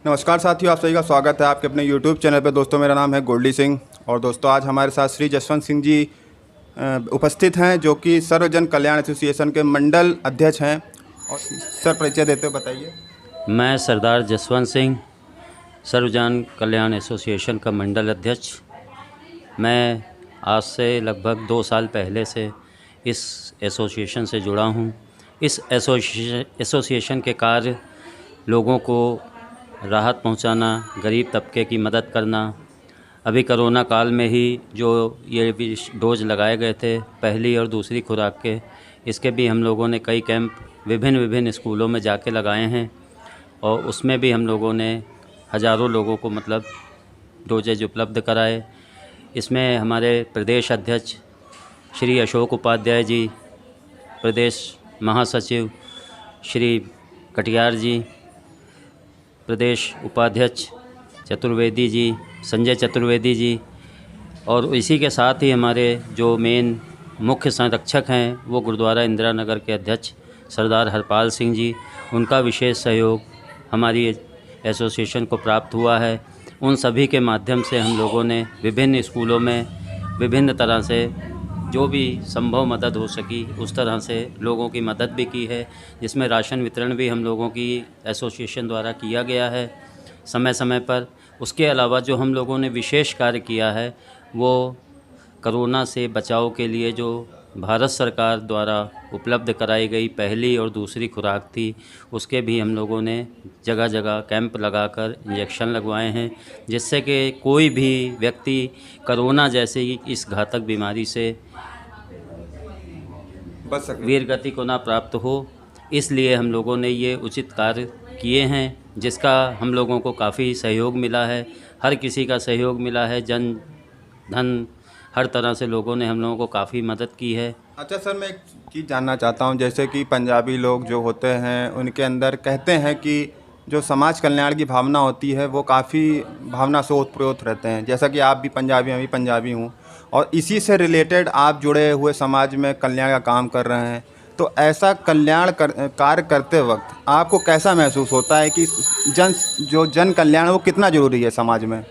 नमस्कार साथियों, आप सभी का स्वागत है आपके अपने YouTube चैनल पे। दोस्तों, मेरा नाम है गोल्डी सिंह और दोस्तों आज हमारे साथ श्री जसवंत सिंह जी उपस्थित हैं, जो कि सर्वजन कल्याण एसोसिएशन के मंडल अध्यक्ष हैं। और सर, परिचय देते हुए बताइए। मैं सरदार जसवंत सिंह, सर्वजन कल्याण एसोसिएशन का मंडल अध्यक्ष। मैं आज से लगभग 2 साल पहले से इस एसोसिएशन से जुड़ा हूँ। इस एसोसिएशन के कार्य लोगों को राहत पहुँचाना, गरीब तबके की मदद करना। अभी कोरोना काल में ही जो ये भी डोज लगाए गए थे, पहली और दूसरी खुराक के, इसके भी हम लोगों ने कई कैंप विभिन्न स्कूलों में जाके लगाए हैं और उसमें भी हम लोगों ने हज़ारों लोगों को डोजेज उपलब्ध कराए। इसमें हमारे प्रदेश अध्यक्ष श्री अशोक उपाध्याय जी, प्रदेश महासचिव श्री कटियार जी, प्रदेश उपाध्यक्ष चतुर्वेदी जी, संजय चतुर्वेदी जी, और इसी के साथ ही हमारे जो मेन मुख्य संरक्षक हैं वो गुरुद्वारा इंदिरा नगर के अध्यक्ष सरदार हरपाल सिंह जी, उनका विशेष सहयोग हमारी एसोसिएशन को प्राप्त हुआ है। उन सभी के माध्यम से हम लोगों ने विभिन्न स्कूलों में विभिन्न तरह से जो भी संभव मदद हो सकी उस तरह से लोगों की मदद भी की है, जिसमें राशन वितरण भी हम लोगों की एसोसिएशन द्वारा किया गया है समय समय पर। उसके अलावा जो हम लोगों ने विशेष कार्य किया है वो कोरोना से बचाव के लिए जो भारत सरकार द्वारा उपलब्ध कराई गई पहली और दूसरी खुराक थी, उसके भी हम लोगों ने जगह जगह कैंप लगाकर इंजेक्शन लगवाए हैं, जिससे कि कोई भी व्यक्ति कोरोना जैसे इस घातक बीमारी से बच सके, वीरगति को ना प्राप्त हो। इसलिए हम लोगों ने ये उचित कार्य किए हैं, जिसका हम लोगों को काफ़ी सहयोग मिला है। हर किसी का सहयोग मिला है, जन धन हर तरह से लोगों ने हम लोगों को काफ़ी मदद की है। अच्छा सर, मैं एक चीज़ जानना चाहता हूँ। जैसे कि पंजाबी लोग जो होते हैं उनके अंदर कहते हैं कि जो समाज कल्याण की भावना होती है वो काफ़ी भावना से ओतप्रोत रहते हैं। जैसा कि आप भी पंजाबी, मैं भी पंजाबी हूँ, और इसी से रिलेटेड आप जुड़े हुए समाज में कल्याण का काम कर रहे हैं। तो ऐसा कार्य करते वक्त आपको कैसा महसूस होता है कि जन कल्याण वो कितना ज़रूरी है समाज में?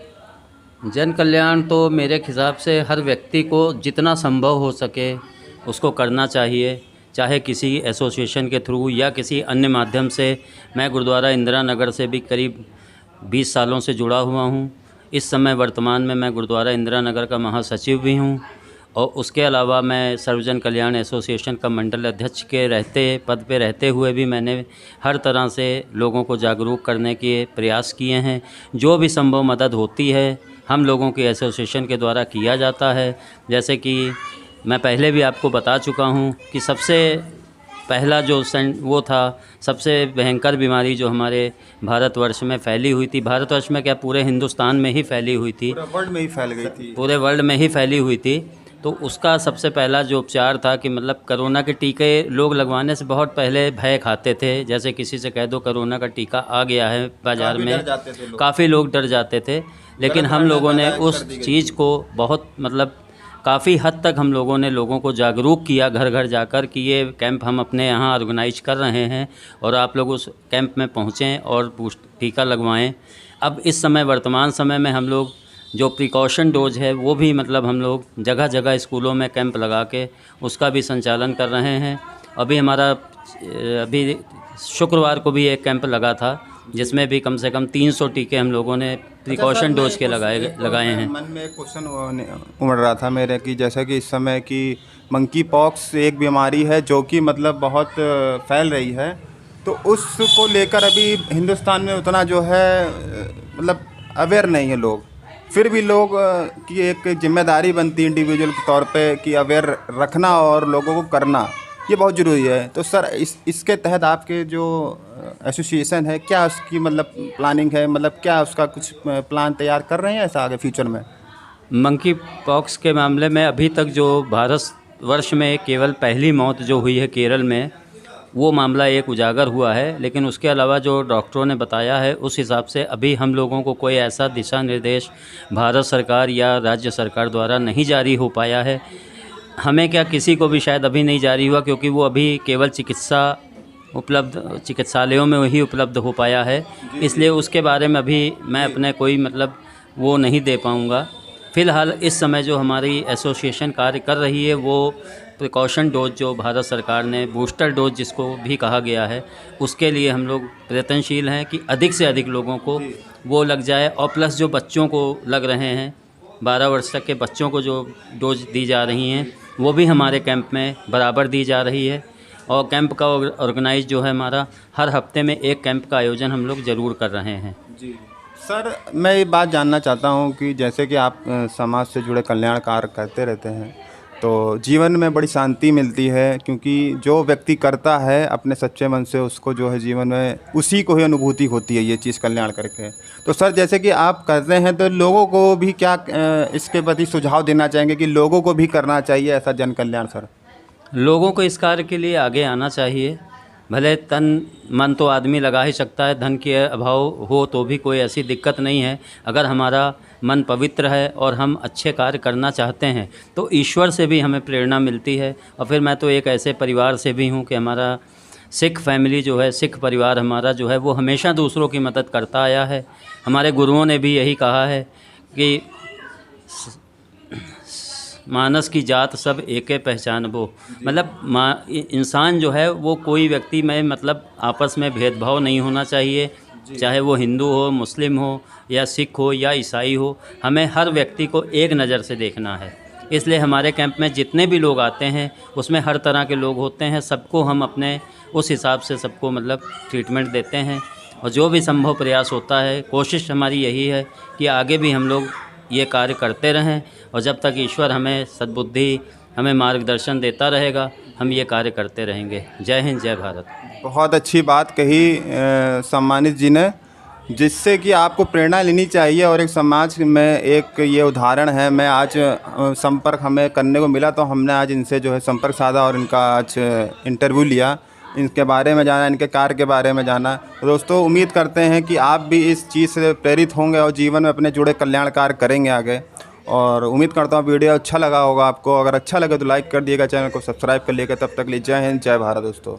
जन कल्याण तो मेरे हिसाब से हर व्यक्ति को जितना संभव हो सके उसको करना चाहिए, चाहे किसी एसोसिएशन के थ्रू या किसी अन्य माध्यम से। मैं गुरुद्वारा इंदिरा नगर से भी करीब 20 सालों से जुड़ा हुआ हूँ। इस समय वर्तमान में मैं गुरुद्वारा इंदिरा नगर का महासचिव भी हूँ, और उसके अलावा मैं सर्वजन कल्याण एसोसिएशन का मंडल अध्यक्ष के पद पे रहते हुए भी मैंने हर तरह से लोगों को जागरूक करने के प्रयास किए हैं। जो भी संभव मदद होती है हम लोगों की एसोसिएशन के द्वारा किया जाता है। जैसे कि मैं पहले भी आपको बता चुका हूँ कि सबसे पहला जो वो था, सबसे भयंकर बीमारी जो हमारे भारतवर्ष में फैली हुई थी, भारतवर्ष में क्या पूरे हिंदुस्तान में ही फैली हुई थी, पूरे वर्ल्ड में ही फैल गई थी, पूरे वर्ल्ड में ही फैली हुई थी। तो उसका सबसे पहला जो उपचार था कि कोरोना के टीके लोग लगवाने से बहुत पहले भय खाते थे। जैसे किसी से कह दो कोरोना का टीका आ गया है बाज़ार में, काफ़ी लोग डर जाते थे। लेकिन हम लोगों ने उस चीज़ को बहुत काफ़ी हद तक हम लोगों ने लोगों को जागरूक किया घर घर जाकर कि ये कैंप हम अपने यहाँ ऑर्गेनाइज कर रहे हैं और आप लोग उस कैंप में पहुँचें और टीका लगवाएं। अब इस समय वर्तमान समय में हम लोग जो प्रिकॉशन डोज है वो भी हम लोग जगह जगह स्कूलों में कैंप लगा के उसका भी संचालन कर रहे हैं। अभी शुक्रवार को भी एक कैंप लगा था, जिसमें भी कम से कम 300 टीके हम लोगों ने प्रिकॉशन डोज के लगाए हैं। मन में एक क्वेश्चन उमड़ रहा था मेरे कि जैसा कि इस समय की मंकी पॉक्स एक बीमारी है जो कि बहुत फैल रही है, तो उसको लेकर अभी हिंदुस्तान में उतना जो है अवेयर नहीं है लोग। फिर भी लोग की एक जिम्मेदारी बनती है इंडिविजुअल के तौर पे कि अवेयर रखना और लोगों को करना, ये बहुत ज़रूरी है। तो सर, इसके तहत आपके जो एसोसिएशन है, क्या उसकी प्लानिंग है, क्या उसका कुछ प्लान तैयार कर रहे हैं ऐसा आगे फ्यूचर में? मंकी पॉक्स के मामले में अभी तक जो भारतवर्ष में केवल पहली मौत जो हुई है केरल में, वो मामला एक उजागर हुआ है। लेकिन उसके अलावा जो डॉक्टरों ने बताया है उस हिसाब से अभी हम लोगों को कोई ऐसा दिशा निर्देश भारत सरकार या राज्य सरकार द्वारा नहीं जारी हो पाया है। हमें क्या, किसी को भी शायद अभी नहीं जारी हुआ, क्योंकि वो अभी केवल चिकित्सा उपलब्ध चिकित्सालयों में वही उपलब्ध हो पाया है, इसलिए उसके बारे में अभी मैं अपने कोई मतलब वो नहीं दे पाऊँगा। फ़िलहाल इस समय जो हमारी एसोसिएशन कार्य कर रही है वो प्रिकॉशन डोज जो भारत सरकार ने बूस्टर डोज जिसको भी कहा गया है, उसके लिए हम लोग प्रयत्नशील हैं कि अधिक से अधिक लोगों को वो लग जाए, और प्लस जो बच्चों को लग रहे हैं 12 वर्ष तक के बच्चों को जो डोज दी जा रही हैं वो भी हमारे कैंप में बराबर दी जा रही है। और कैंप का ऑर्गेनाइज जो है हमारा, हर हफ्ते में एक कैंप का आयोजन हम लोग ज़रूर कर रहे हैं। जी सर, मैं ये बात जानना चाहता हूँ कि जैसे कि आप समाज से जुड़े कल्याण कार्य करते रहते हैं, तो जीवन में बड़ी शांति मिलती है, क्योंकि जो व्यक्ति करता है अपने सच्चे मन से उसको जो है जीवन में उसी को ही अनुभूति होती है ये चीज़ कल्याण करके। तो सर जैसे कि आप करते हैं तो लोगों को भी क्या इसके प्रति सुझाव देना चाहेंगे कि लोगों को भी करना चाहिए ऐसा जन कल्याण सर? लोगों को इस कार्य के लिए आगे आना चाहिए। भले तन मन तो आदमी लगा ही सकता है, धन के अभाव हो तो भी कोई ऐसी दिक्कत नहीं है। अगर हमारा मन पवित्र है और हम अच्छे कार्य करना चाहते हैं तो ईश्वर से भी हमें प्रेरणा मिलती है। और फिर मैं तो एक ऐसे परिवार से भी हूँ कि हमारा सिख फैमिली जो है, सिख परिवार हमारा जो है वो हमेशा दूसरों की मदद करता आया है। हमारे गुरुओं ने भी यही कहा है कि मानस की जात सब एके पहचान वो, मतलब इंसान जो है वो कोई व्यक्ति में मतलब आपस में भेदभाव नहीं होना चाहिए, चाहे वो हिंदू हो, मुस्लिम हो या सिख हो या ईसाई हो, हमें हर व्यक्ति को एक नज़र से देखना है। इसलिए हमारे कैंप में जितने भी लोग आते हैं उसमें हर तरह के लोग होते हैं, सबको हम अपने उस हिसाब से सबको मतलब ट्रीटमेंट देते हैं। और जो भी संभव प्रयास होता है, कोशिश हमारी यही है कि आगे भी हम लोग ये कार्य करते रहें, और जब तक ईश्वर हमें सद्बुद्धि, हमें मार्गदर्शन देता रहेगा, हम ये कार्य करते रहेंगे। जय हिंद, जय भारत। बहुत अच्छी बात कही सम्मानित जी ने, जिससे कि आपको प्रेरणा लेनी चाहिए। और एक समाज में एक ये उदाहरण है। मैं आज संपर्क हमें करने को मिला तो हमने आज इनसे जो है संपर्क साधा और इनका आज इंटरव्यू लिया, इनके बारे में जाना, इनके कार्य के बारे में जाना। तो दोस्तों उम्मीद करते हैं कि आप भी इस चीज़ से प्रेरित होंगे और जीवन में अपने जुड़े कल्याण कार्य करेंगे आगे। और उम्मीद करता हूँ वीडियो अच्छा लगा होगा आपको। अगर अच्छा लगे तो लाइक कर दिएगा, चैनल को सब्सक्राइब कर लिएगा। तब तक लिए जय हिंद, जय भारत दोस्तों।